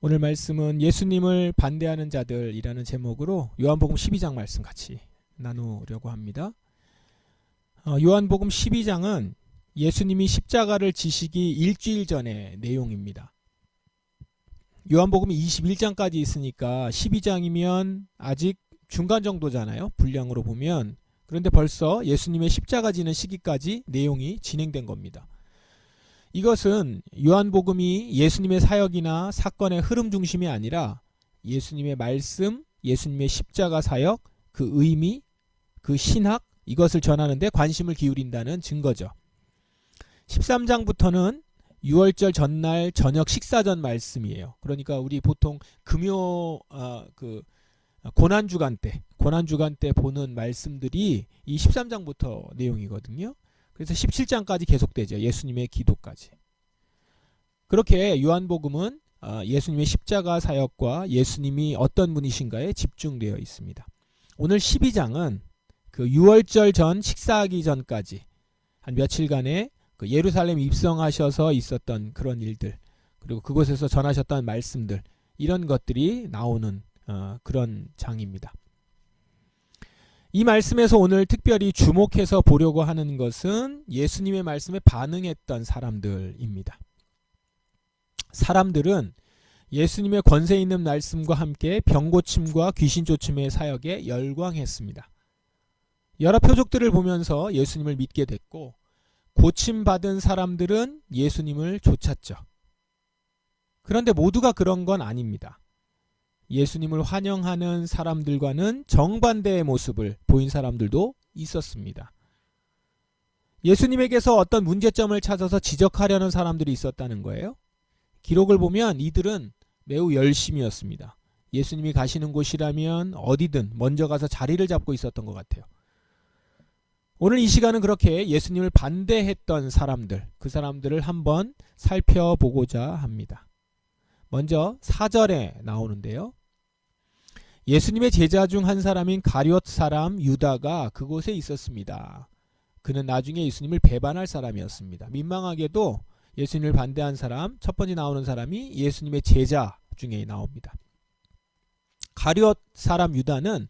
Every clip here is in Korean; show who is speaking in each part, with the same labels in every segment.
Speaker 1: 오늘 말씀은 예수님을 반대하는 자들이라는 제목으로 요한복음 12장 말씀 같이 나누려고 합니다. 요한복음 12장은 예수님이 십자가를 지시기 일주일 전의 내용입니다. 요한복음이 21장까지 있으니까 12장이면 아직 중간 정도잖아요. 분량으로 보면. 그런데 벌써 예수님의 십자가 지는 시기까지 내용이 진행된 겁니다. 이것은 요한복음이 예수님의 사역이나 사건의 흐름 중심이 아니라 예수님의 말씀, 예수님의 십자가 사역, 그 의미, 그 신학, 이것을 전하는 데 관심을 기울인다는 증거죠. 13장부터는 6월절 전날 저녁 식사 전 말씀이에요. 그러니까 우리 보통 고난주간 때 보는 말씀들이 이 13장부터 내용이거든요. 그래서 17장까지 계속되죠. 예수님의 기도까지. 그렇게 요한복음은 예수님의 십자가 사역과 예수님이 어떤 분이신가에 집중되어 있습니다. 오늘 12장은 그 6월절 전 식사하기 전까지 한 며칠간의 그 예루살렘 입성하셔서 있었던 그런 일들, 그리고 그곳에서 전하셨던 말씀들, 이런 것들이 나오는 그런 장입니다. 이 말씀에서 오늘 특별히 주목해서 보려고 하는 것은 예수님의 말씀에 반응했던 사람들입니다. 사람들은 예수님의 권세 있는 말씀과 함께 병고침과 귀신 쫓음의 사역에 열광했습니다. 여러 표적들을 보면서 예수님을 믿게 됐고, 고침받은 사람들은 예수님을 쫓았죠. 그런데 모두가 그런 건 아닙니다. 예수님을 환영하는 사람들과는 정반대의 모습을 보인 사람들도 있었습니다. 예수님에게서 어떤 문제점을 찾아서 지적하려는 사람들이 있었다는 거예요. 기록을 보면 이들은 매우 열심이었습니다. 예수님이 가시는 곳이라면 어디든 먼저 가서 자리를 잡고 있었던 것 같아요. 오늘 이 시간은 그렇게 예수님을 반대했던 사람들, 그 사람들을 한번 살펴보고자 합니다. 먼저 4절에 나오는데요. 예수님의 제자 중 한 사람인 가룟 사람 유다가 그곳에 있었습니다. 그는 나중에 예수님을 배반할 사람이었습니다. 민망하게도 예수님을 반대한 사람, 첫 번째 나오는 사람이 예수님의 제자 중에 나옵니다. 가룟 사람 유다는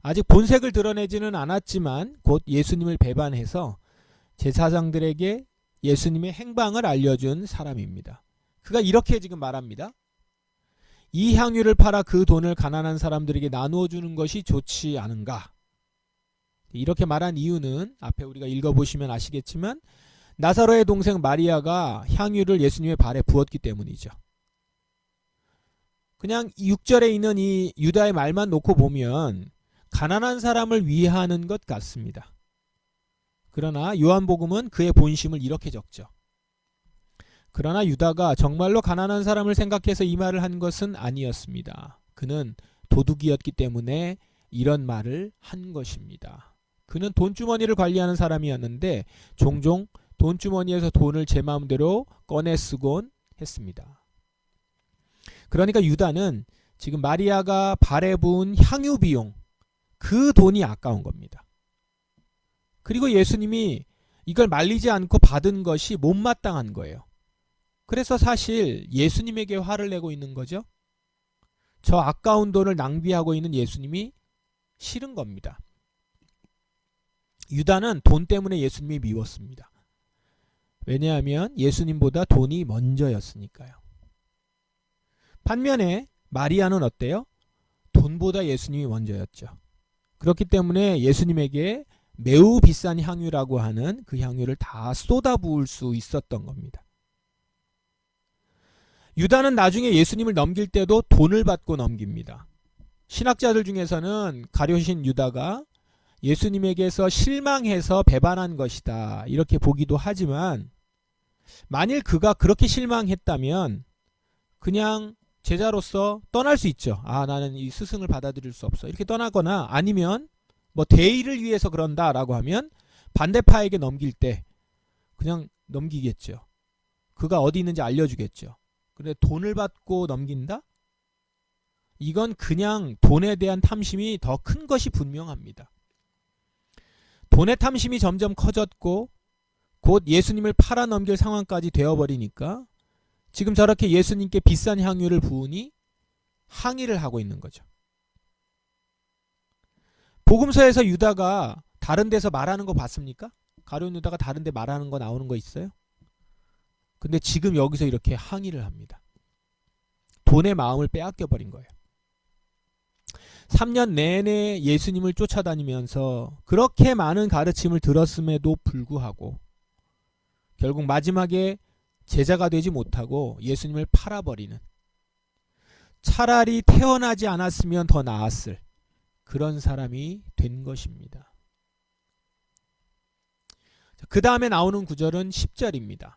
Speaker 1: 아직 본색을 드러내지는 않았지만 곧 예수님을 배반해서 제사장들에게 예수님의 행방을 알려준 사람입니다. 그가 이렇게 지금 말합니다. 이 향유를 팔아 그 돈을 가난한 사람들에게 나누어 주는 것이 좋지 않은가? 이렇게 말한 이유는 앞에 우리가 읽어보시면 아시겠지만 나사로의 동생 마리아가 향유를 예수님의 발에 부었기 때문이죠. 그냥 6절에 있는 이 유다의 말만 놓고 보면 가난한 사람을 위하는 것 같습니다. 그러나 요한복음은 그의 본심을 이렇게 적죠. 그러나 유다가 정말로 가난한 사람을 생각해서 이 말을 한 것은 아니었습니다. 그는 도둑이었기 때문에 이런 말을 한 것입니다. 그는 돈주머니를 관리하는 사람이었는데 종종 돈주머니에서 돈을 제 마음대로 꺼내 쓰곤 했습니다. 그러니까 유다는 지금 마리아가 발에 부은 향유 비용, 그 돈이 아까운 겁니다. 그리고 예수님이 이걸 말리지 않고 받은 것이 못마땅한 거예요. 그래서 사실 예수님에게 화를 내고 있는 거죠. 저 아까운 돈을 낭비하고 있는 예수님이 싫은 겁니다. 유다는 돈 때문에 예수님이 미웠습니다. 왜냐하면 예수님보다 돈이 먼저였으니까요. 반면에 마리아는 어때요? 돈보다 예수님이 먼저였죠. 그렇기 때문에 예수님에게 매우 비싼 향유라고 하는 그 향유를 다 쏟아부을 수 있었던 겁니다. 유다는 나중에 예수님을 넘길 때도 돈을 받고 넘깁니다. 신학자들 중에서는 가룟신 유다가 예수님에게서 실망해서 배반한 것이다, 이렇게 보기도 하지만 만일 그가 그렇게 실망했다면 그냥 제자로서 떠날 수 있죠. 나는 이 스승을 받아들일 수 없어, 이렇게 떠나거나, 아니면 뭐 대의를 위해서 그런다라고 하면 반대파에게 넘길 때 그냥 넘기겠죠. 그가 어디 있는지 알려주겠죠. 근데 돈을 받고 넘긴다? 이건 그냥 돈에 대한 탐심이 더 큰 것이 분명합니다. 돈의 탐심이 점점 커졌고 곧 예수님을 팔아넘길 상황까지 되어버리니까 지금 저렇게 예수님께 비싼 향유를 부으니 항의를 하고 있는 거죠. 복음서에서 유다가 다른 데서 말하는 거 봤습니까? 가룟 유다가 다른 데 말하는 거 나오는 거 있어요? 근데 지금 여기서 이렇게 항의를 합니다. 돈의 마음을 빼앗겨 버린 거예요. 3년 내내 예수님을 쫓아다니면서 그렇게 많은 가르침을 들었음에도 불구하고 결국 마지막에 제자가 되지 못하고 예수님을 팔아버리는, 차라리 태어나지 않았으면 더 나았을 그런 사람이 된 것입니다. 그 다음에 나오는 구절은 10절입니다.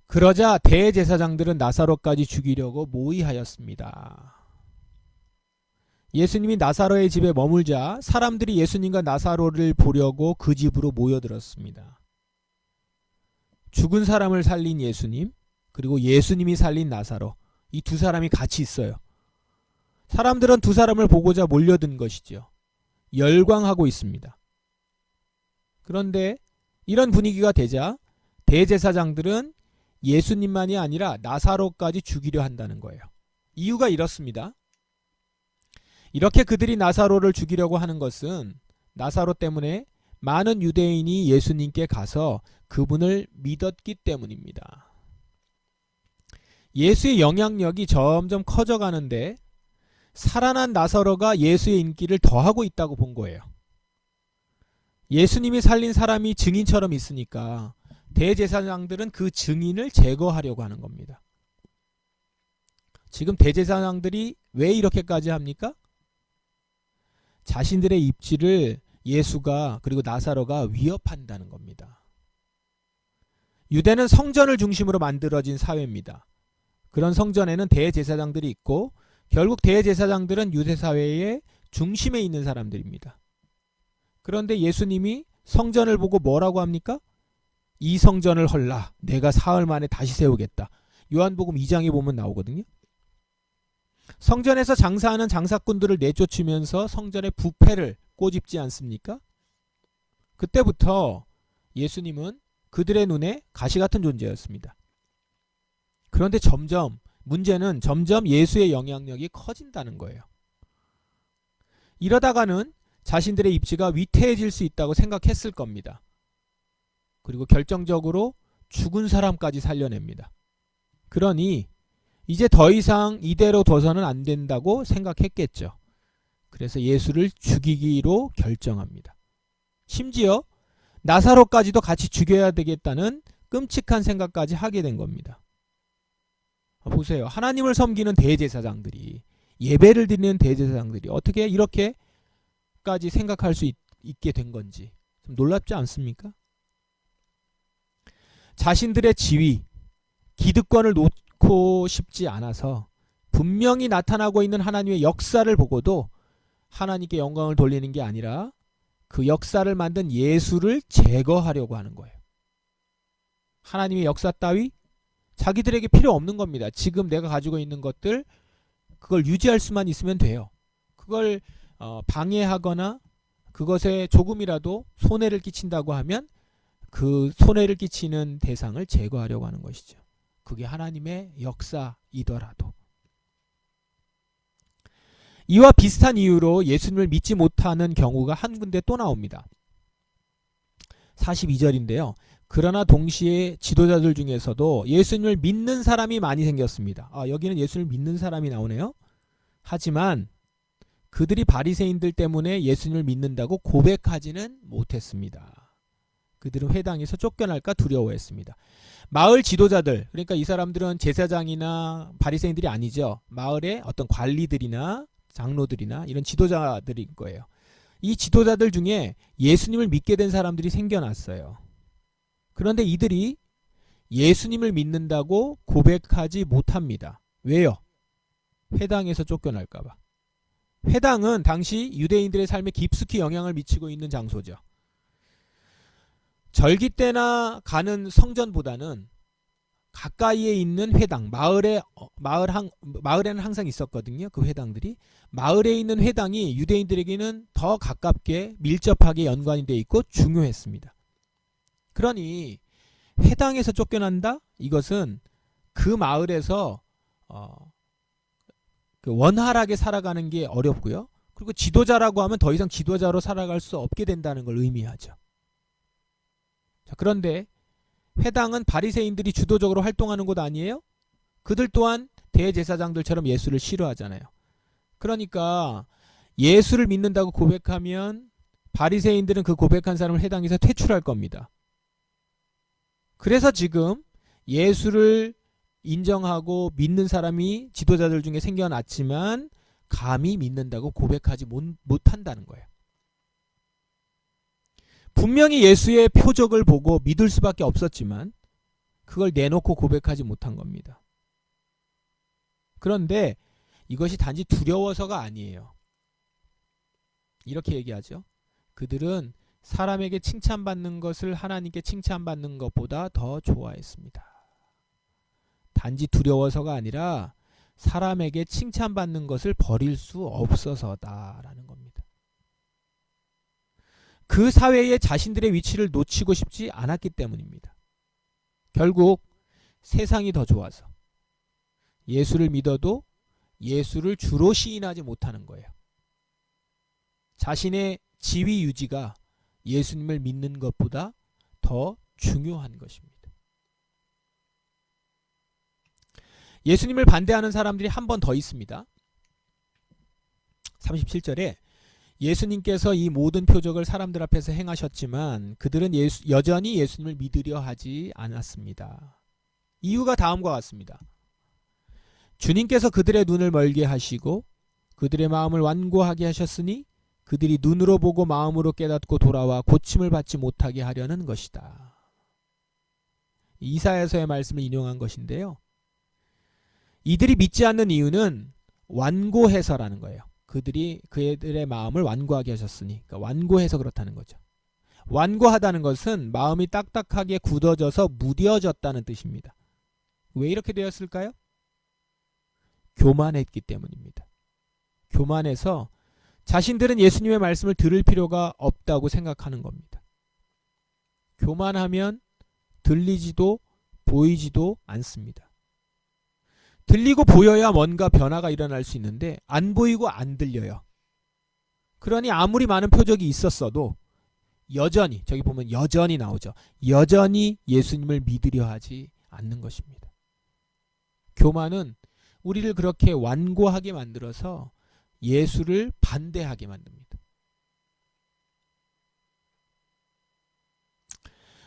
Speaker 1: 그러자 대제사장들은 나사로까지 죽이려고 모의하였습니다. 예수님이 나사로의 집에 머물자 사람들이 예수님과 나사로를 보려고 그 집으로 모여들었습니다. 죽은 사람을 살린 예수님, 그리고 예수님이 살린 나사로, 이 두 사람이 같이 있어요. 사람들은 두 사람을 보고자 몰려든 것이죠. 열광하고 있습니다. 그런데 이런 분위기가 되자 대제사장들은 예수님만이 아니라 나사로까지 죽이려 한다는 거예요. 이유가 이렇습니다. 이렇게 그들이 나사로를 죽이려고 하는 것은 나사로 때문에 많은 유대인이 예수님께 가서 그분을 믿었기 때문입니다. 예수의 영향력이 점점 커져가는데 살아난 나사로가 예수의 인기를 더하고 있다고 본 거예요. 예수님이 살린 사람이 증인처럼 있으니까 대제사장들은 그 증인을 제거하려고 하는 겁니다. 지금 대제사장들이 왜 이렇게까지 합니까? 자신들의 입지를 예수가 그리고 나사로가 위협한다는 겁니다. 유대는 성전을 중심으로 만들어진 사회입니다. 그런 성전에는 대제사장들이 있고 결국 대제사장들은 유대 사회의 중심에 있는 사람들입니다. 그런데 예수님이 성전을 보고 뭐라고 합니까? 이 성전을 헐라 내가 사흘 만에 다시 세우겠다. 요한복음 2장에 보면 나오거든요. 성전에서 장사하는 장사꾼들을 내쫓으면서 성전의 부패를 꼬집지 않습니까? 그때부터 예수님은 그들의 눈에 가시 같은 존재였습니다. 그런데 문제는 점점 예수의 영향력이 커진다는 거예요. 이러다가는 자신들의 입지가 위태해질 수 있다고 생각했을 겁니다. 그리고 결정적으로 죽은 사람까지 살려냅니다. 그러니 이제 더 이상 이대로 둬서는 안 된다고 생각했겠죠. 그래서 예수를 죽이기로 결정합니다. 심지어 나사로까지도 같이 죽여야 되겠다는 끔찍한 생각까지 하게 된 겁니다. 보세요. 하나님을 섬기는 대제사장들이, 예배를 드리는 대제사장들이 어떻게 이렇게까지 생각할 수 있게 된 건지 좀 놀랍지 않습니까? 자신들의 지위, 기득권을 놓고 싶지 않아서 분명히 나타나고 있는 하나님의 역사를 보고도 하나님께 영광을 돌리는 게 아니라 그 역사를 만든 예수를 제거하려고 하는 거예요. 하나님의 역사 따위 자기들에게 필요 없는 겁니다. 지금 내가 가지고 있는 것들, 그걸 유지할 수만 있으면 돼요. 그걸 방해하거나 그것에 조금이라도 손해를 끼친다고 하면 그 손해를 끼치는 대상을 제거하려고 하는 것이죠. 그게 하나님의 역사이더라도. 이와 비슷한 이유로 예수님을 믿지 못하는 경우가 한 군데 또 나옵니다. 42절인데요. 그러나 동시에 지도자들 중에서도 예수님을 믿는 사람이 많이 생겼습니다. 여기는 예수님을 믿는 사람이 나오네요. 하지만 그들이 바리새인들 때문에 예수님을 믿는다고 고백하지는 못했습니다. 그들은 회당에서 쫓겨날까 두려워했습니다. 마을 지도자들, 그러니까 이 사람들은 제사장이나 바리새인들이 아니죠. 마을의 어떤 관리들이나 장로들이나 이런 지도자들인 거예요. 이 지도자들 중에 예수님을 믿게 된 사람들이 생겨났어요. 그런데 이들이 예수님을 믿는다고 고백하지 못합니다. 왜요? 회당에서 쫓겨날까 봐. 회당은 당시 유대인들의 삶에 깊숙이 영향을 미치고 있는 장소죠. 절기 때나 가는 성전보다는 가까이에 있는 회당, 마을에는 항상 있었거든요. 그 회당들이. 마을에 있는 회당이 유대인들에게는 더 가깝게 밀접하게 연관이 되어 있고 중요했습니다. 그러니 회당에서 쫓겨난다? 이것은 그 마을에서 원활하게 살아가는 게 어렵고요. 그리고 지도자라고 하면 더 이상 지도자로 살아갈 수 없게 된다는 걸 의미하죠. 자, 그런데 회당은 바리새인들이 주도적으로 활동하는 곳 아니에요? 그들 또한 대제사장들처럼 예수를 싫어하잖아요. 그러니까 예수를 믿는다고 고백하면 바리새인들은 그 고백한 사람을 회당에서 퇴출할 겁니다. 그래서 지금 예수를 인정하고 믿는 사람이 지도자들 중에 생겨났지만 감히 믿는다고 고백하지 못한다는 거예요. 분명히 예수의 표적을 보고 믿을 수밖에 없었지만 그걸 내놓고 고백하지 못한 겁니다. 그런데 이것이 단지 두려워서가 아니에요. 이렇게 얘기하죠. 그들은 사람에게 칭찬받는 것을 하나님께 칭찬받는 것보다 더 좋아했습니다. 단지 두려워서가 아니라 사람에게 칭찬받는 것을 버릴 수 없어서다라는 겁니다. 그 사회에 자신들의 위치를 놓치고 싶지 않았기 때문입니다. 결국 세상이 더 좋아서 예수를 믿어도 예수를 주로 시인하지 못하는 거예요. 자신의 지위 유지가 예수님을 믿는 것보다 더 중요한 것입니다. 예수님을 반대하는 사람들이 한 번 더 있습니다. 37절에 예수님께서 이 모든 표적을 사람들 앞에서 행하셨지만 그들은 여전히 예수님을 믿으려 하지 않았습니다. 이유가 다음과 같습니다. 주님께서 그들의 눈을 멀게 하시고 그들의 마음을 완고하게 하셨으니 그들이 눈으로 보고 마음으로 깨닫고 돌아와 고침을 받지 못하게 하려는 것이다. 이사야서의 말씀을 인용한 것인데요. 이들이 믿지 않는 이유는 완고해서라는 거예요. 그들의 마음을 완고하게 하셨으니, 그러니까 완고해서 그렇다는 거죠. 완고하다는 것은 마음이 딱딱하게 굳어져서 무뎌졌다는 뜻입니다. 왜 이렇게 되었을까요? 교만했기 때문입니다. 교만해서 자신들은 예수님의 말씀을 들을 필요가 없다고 생각하는 겁니다. 교만하면 들리지도 보이지도 않습니다. 들리고 보여야 뭔가 변화가 일어날 수 있는데 안 보이고 안 들려요. 그러니 아무리 많은 표적이 있었어도 여전히, 저기 보면 여전히 나오죠. 여전히 예수님을 믿으려 하지 않는 것입니다. 교만은 우리를 그렇게 완고하게 만들어서 예수를 반대하게 만듭니다.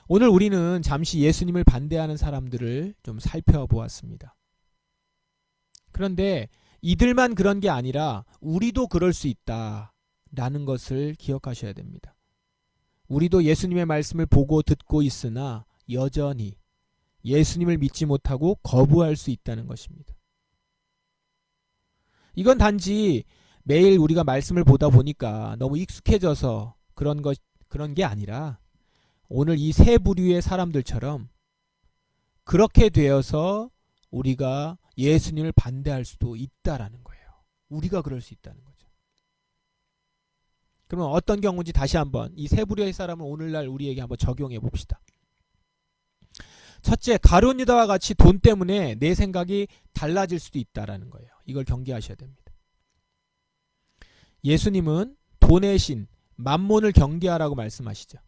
Speaker 1: 오늘 우리는 잠시 예수님을 반대하는 사람들을 좀 살펴보았습니다. 그런데 이들만 그런 게 아니라 우리도 그럴 수 있다라는 것을 기억하셔야 됩니다. 우리도 예수님의 말씀을 보고 듣고 있으나 여전히 예수님을 믿지 못하고 거부할 수 있다는 것입니다. 이건 단지 매일 우리가 말씀을 보다 보니까 너무 익숙해져서 그런 게 아니라 오늘 이 세 부류의 사람들처럼 그렇게 되어서 우리가 예수님을 반대할 수도 있다라는 거예요. 우리가 그럴 수 있다는 거죠. 그러면 어떤 경우인지 다시 한번 이 세 부류의 사람을 오늘날 우리에게 한번 적용해 봅시다. 첫째, 가룟 유다와 같이 돈 때문에 내 생각이 달라질 수도 있다라는 거예요. 이걸 경계하셔야 됩니다. 예수님은 돈의 신, 만몬을 경계하라고 말씀하시죠.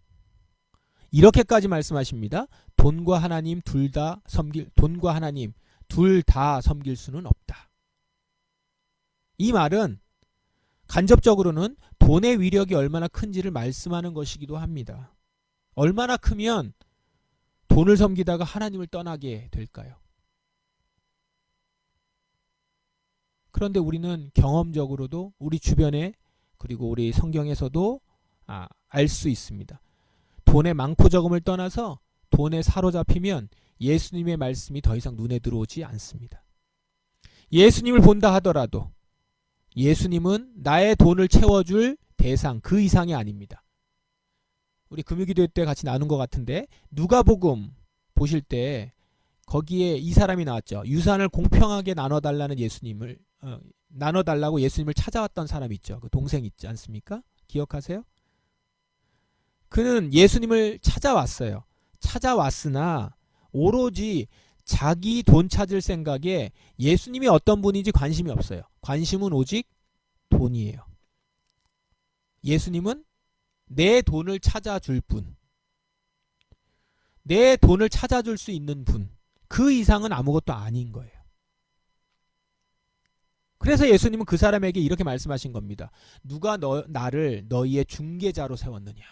Speaker 1: 이렇게까지 말씀하십니다. 돈과 하나님 둘 다 섬길 수는 없다. 이 말은 간접적으로는 돈의 위력이 얼마나 큰지를 말씀하는 것이기도 합니다. 얼마나 크면 돈을 섬기다가 하나님을 떠나게 될까요? 그런데 우리는 경험적으로도 우리 주변에 그리고 우리 성경에서도 알 수 있습니다. 돈의 많고 적음을 떠나서 돈에 사로잡히면 예수님의 말씀이 더 이상 눈에 들어오지 않습니다. 예수님을 본다 하더라도 예수님은 나의 돈을 채워줄 대상 그 이상이 아닙니다. 우리 금요기도 때 같이 나눈 것 같은데 누가복음 보실 때 거기에 이 사람이 나왔죠. 유산을 공평하게 나눠달라고 예수님을 찾아왔던 사람 있죠. 그 동생 있지 않습니까? 기억하세요? 그는 예수님을 찾아왔어요. 찾아왔으나 오로지 자기 돈 찾을 생각에 예수님이 어떤 분인지 관심이 없어요. 관심은 오직 돈이에요. 예수님은 내 돈을 찾아줄 분, 내 돈을 찾아줄 수 있는 분, 그 이상은 아무것도 아닌 거예요. 그래서 예수님은 그 사람에게 이렇게 말씀하신 겁니다. 누가 나를 너희의 중개자로 세웠느냐.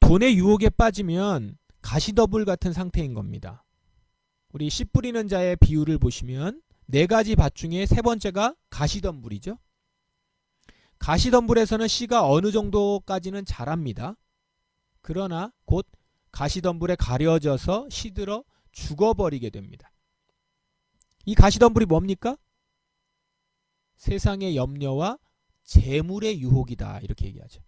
Speaker 1: 돈의 유혹에 빠지면 가시더불 같은 상태인 겁니다. 우리 씨 뿌리는 자의 비유를 보시면 네 가지 밭 중에 세 번째가 가시덤불이죠. 가시덤불에서는 씨가 어느 정도까지는 자랍니다. 그러나 곧 가시덤불에 가려져서 시들어 죽어버리게 됩니다. 이 가시덤불이 뭡니까? 세상의 염려와 재물의 유혹이다, 이렇게 얘기하죠.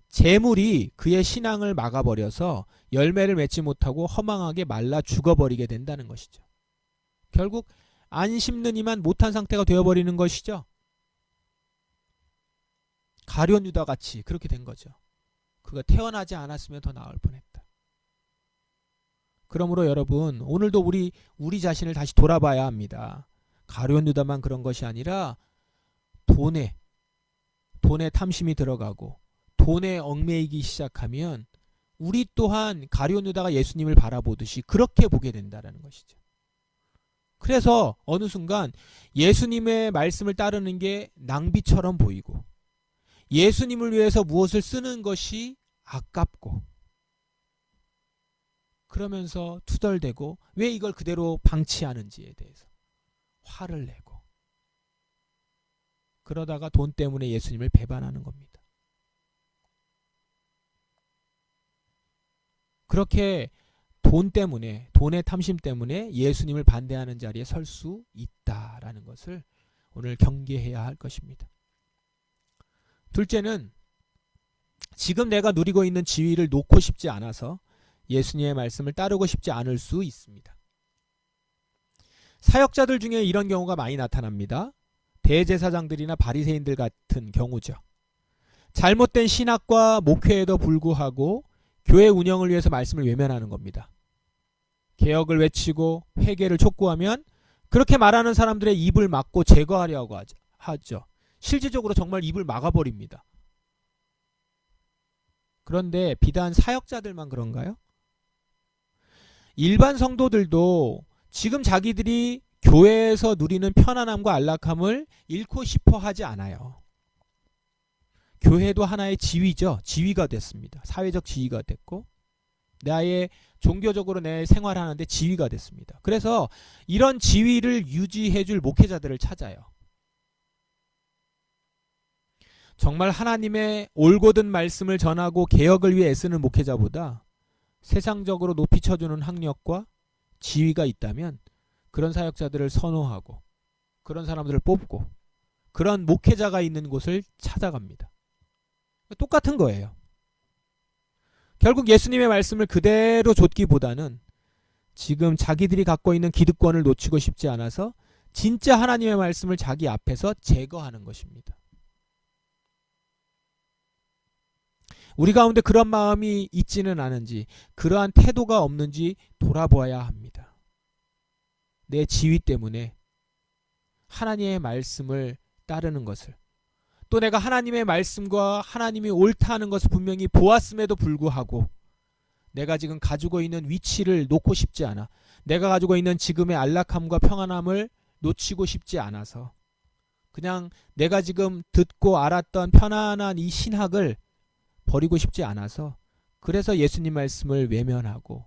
Speaker 1: 재물이 그의 신앙을 막아버려서 열매를 맺지 못하고 허망하게 말라 죽어버리게 된다는 것이죠. 결국 안 심느니만 못한 상태가 되어버리는 것이죠. 가룟 유다 같이 그렇게 된 거죠. 그가 태어나지 않았으면 더 나을 뻔했다. 그러므로 여러분, 오늘도 우리 자신을 다시 돌아봐야 합니다. 가룟 유다만 그런 것이 아니라 돈에 탐심이 들어가고 돈에 얽매이기 시작하면 우리 또한 가룟 유다가 예수님을 바라보듯이 그렇게 보게 된다는 것이죠. 그래서 어느 순간 예수님의 말씀을 따르는 게 낭비처럼 보이고 예수님을 위해서 무엇을 쓰는 것이 아깝고 그러면서 투덜대고 왜 이걸 그대로 방치하는지에 대해서 화를 내고 그러다가 돈 때문에 예수님을 배반하는 겁니다. 그렇게 돈 때문에, 돈의 탐심 때문에 예수님을 반대하는 자리에 설 수 있다라는 것을 오늘 경계해야 할 것입니다. 둘째는 지금 내가 누리고 있는 지위를 놓고 싶지 않아서 예수님의 말씀을 따르고 싶지 않을 수 있습니다. 사역자들 중에 이런 경우가 많이 나타납니다. 대제사장들이나 바리새인들 같은 경우죠. 잘못된 신학과 목회에도 불구하고 교회 운영을 위해서 말씀을 외면하는 겁니다. 개혁을 외치고 회개를 촉구하면 그렇게 말하는 사람들의 입을 막고 제거하려고 하죠. 실질적으로 정말 입을 막아버립니다. 그런데 비단 사역자들만 그런가요? 일반 성도들도 지금 자기들이 교회에서 누리는 편안함과 안락함을 잃고 싶어 하지 않아요. 교회도 하나의 지위죠. 지위가 됐습니다. 사회적 지위가 됐고 나의 종교적으로 내 생활하는데 지위가 됐습니다. 그래서 이런 지위를 유지해줄 목회자들을 찾아요. 정말 하나님의 올곧은 말씀을 전하고 개혁을 위해 애쓰는 목회자보다 세상적으로 높이 쳐주는 학력과 지위가 있다면 그런 사역자들을 선호하고 그런 사람들을 뽑고 그런 목회자가 있는 곳을 찾아갑니다. 똑같은 거예요. 결국 예수님의 말씀을 그대로 좇기보다는 지금 자기들이 갖고 있는 기득권을 놓치고 싶지 않아서 진짜 하나님의 말씀을 자기 앞에서 제거하는 것입니다. 우리 가운데 그런 마음이 있지는 않은지 그러한 태도가 없는지 돌아보아야 합니다. 내 지위 때문에 하나님의 말씀을 따르는 것을 또 내가 하나님의 말씀과 하나님이 옳다는 것을 분명히 보았음에도 불구하고 내가 지금 가지고 있는 위치를 놓고 싶지 않아 내가 가지고 있는 지금의 안락함과 평안함을 놓치고 싶지 않아서 그냥 내가 지금 듣고 알았던 편안한 이 신학을 버리고 싶지 않아서 그래서 예수님 말씀을 외면하고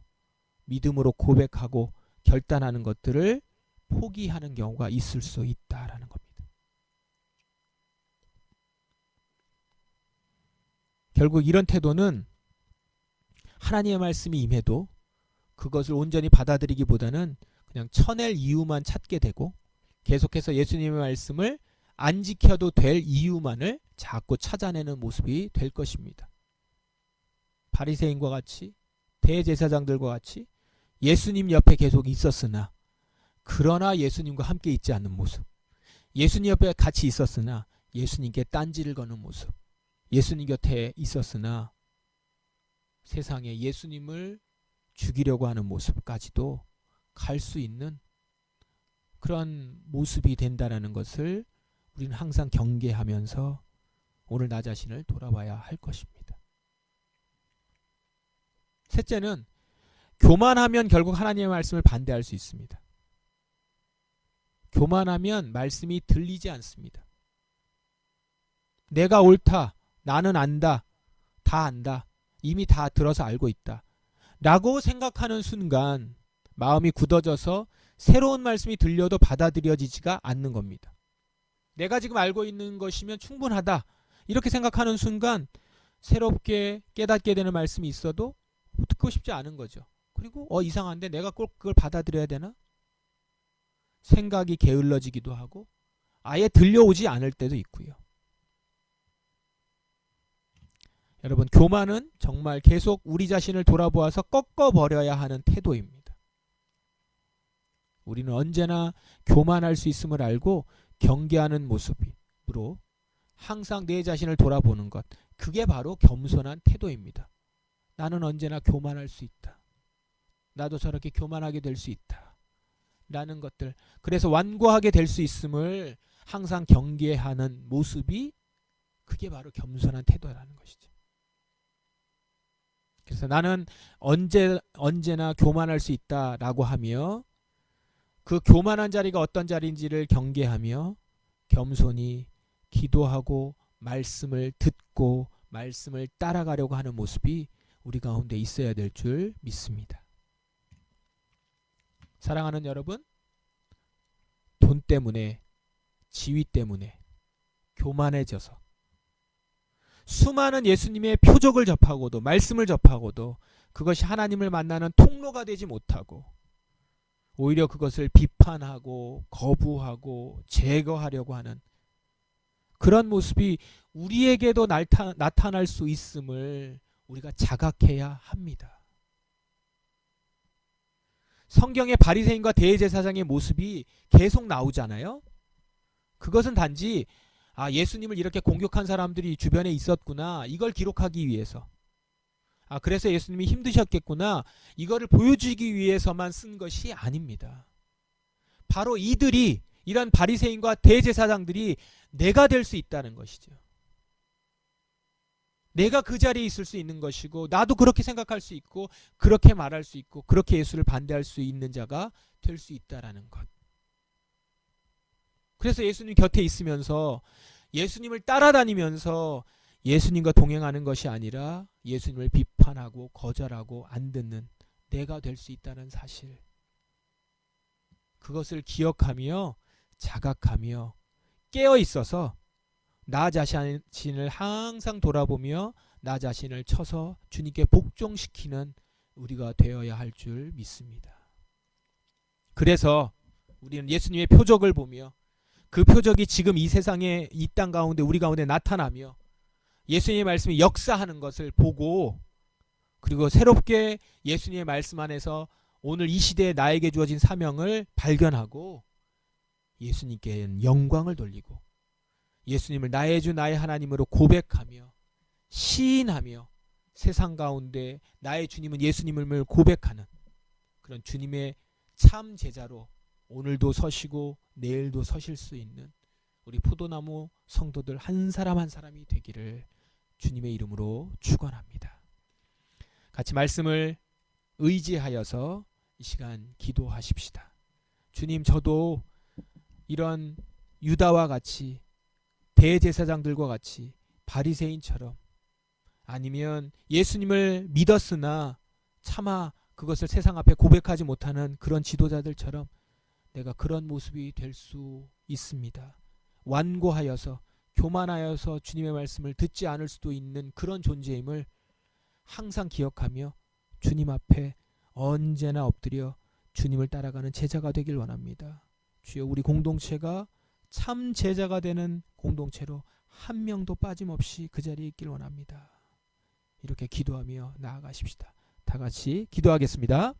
Speaker 1: 믿음으로 고백하고 결단하는 것들을 포기하는 경우가 있을 수 있다라는 겁니다. 결국 이런 태도는 하나님의 말씀이 임해도 그것을 온전히 받아들이기보다는 그냥 쳐낼 이유만 찾게 되고 계속해서 예수님의 말씀을 안 지켜도 될 이유만을 자꾸 찾아내는 모습이 될 것입니다. 바리새인과 같이 대제사장들과 같이 예수님 옆에 계속 있었으나 그러나 예수님과 함께 있지 않는 모습 예수님 옆에 같이 있었으나 예수님께 딴지를 거는 모습 예수님 곁에 있었으나 세상에 예수님을 죽이려고 하는 모습까지도 갈 수 있는 그런 모습이 된다라는 것을 우리는 항상 경계하면서 오늘 나 자신을 돌아봐야 할 것입니다. 셋째는 교만하면 결국 하나님의 말씀을 반대할 수 있습니다. 교만하면 말씀이 들리지 않습니다. 내가 옳다, 나는 안다, 다 안다, 이미 다 들어서 알고 있다 라고 생각하는 순간 마음이 굳어져서 새로운 말씀이 들려도 받아들여지지가 않는 겁니다. 내가 지금 알고 있는 것이면 충분하다 이렇게 생각하는 순간 새롭게 깨닫게 되는 말씀이 있어도 듣고 싶지 않은 거죠. 그리고 이상한데 내가 꼭 그걸 받아들여야 되나? 생각이 게을러지기도 하고 아예 들려오지 않을 때도 있고요. 여러분, 교만은 정말 계속 우리 자신을 돌아보아서 꺾어버려야 하는 태도입니다. 우리는 언제나 교만할 수 있음을 알고 경계하는 모습으로 항상 내 자신을 돌아보는 것, 그게 바로 겸손한 태도입니다. 나는 언제나 교만할 수 있다. 나도 저렇게 교만하게 될 수 있다. 라는 것들, 그래서 완고하게 될 수 있음을 항상 경계하는 모습이 그게 바로 겸손한 태도라는 것이죠. 그래서 나는 언제나 교만할 수 있다라고 하며 그 교만한 자리가 어떤 자리인지를 경계하며 겸손히 기도하고 말씀을 듣고 말씀을 따라가려고 하는 모습이 우리 가운데 있어야 될 줄 믿습니다. 사랑하는 여러분, 돈 때문에, 지위 때문에 교만해져서 수많은 예수님의 표적을 접하고도 말씀을 접하고도 그것이 하나님을 만나는 통로가 되지 못하고 오히려 그것을 비판하고 거부하고 제거하려고 하는 그런 모습이 우리에게도 나타날 수 있음을 우리가 자각해야 합니다. 성경의 바리새인과 대제사장의 모습이 계속 나오잖아요. 그것은 단지 예수님을 이렇게 공격한 사람들이 주변에 있었구나, 이걸 기록하기 위해서, 그래서 예수님이 힘드셨겠구나, 이거를 보여주기 위해서만 쓴 것이 아닙니다. 바로 이들이, 이런 바리새인과 대제사장들이 내가 될 수 있다는 것이죠. 내가 그 자리에 있을 수 있는 것이고 나도 그렇게 생각할 수 있고 그렇게 말할 수 있고 그렇게 예수를 반대할 수 있는 자가 될 수 있다라는 것. 그래서 예수님 곁에 있으면서 예수님을 따라다니면서 예수님과 동행하는 것이 아니라 예수님을 비판하고 거절하고 안 듣는 내가 될 수 있다는 사실, 그것을 기억하며 자각하며 깨어 있어서 나 자신을 항상 돌아보며 나 자신을 쳐서 주님께 복종시키는 우리가 되어야 할 줄 믿습니다. 그래서 우리는 예수님의 표적을 보며 그 표적이 지금 이 세상에, 이 땅 가운데, 우리 가운데 나타나며 예수님의 말씀이 역사하는 것을 보고, 그리고 새롭게 예수님의 말씀 안에서 오늘 이 시대에 나에게 주어진 사명을 발견하고 예수님께 영광을 돌리고 예수님을 나의 주 나의 하나님으로 고백하며 시인하며 세상 가운데 나의 주님은 예수님을 고백하는 그런 주님의 참 제자로 오늘도 서시고 내일도 서실 수 있는 우리 포도나무 성도들 한 사람 한 사람이 되기를 주님의 이름으로 축원합니다. 같이 말씀을 의지하여서 이 시간 기도하십시다. 주님, 저도 이런 유다와 같이 대제사장들과 같이 바리새인처럼, 아니면 예수님을 믿었으나 차마 그것을 세상 앞에 고백하지 못하는 그런 지도자들처럼 내가 그런 모습이 될 수 있습니다. 완고하여서 교만하여서 주님의 말씀을 듣지 않을 수도 있는 그런 존재임을 항상 기억하며 주님 앞에 언제나 엎드려 주님을 따라가는 제자가 되길 원합니다. 주여, 우리 공동체가 참 제자가 되는 공동체로 한 명도 빠짐없이 그 자리에 있길 원합니다. 이렇게 기도하며 나아가십시다. 다 같이 기도하겠습니다.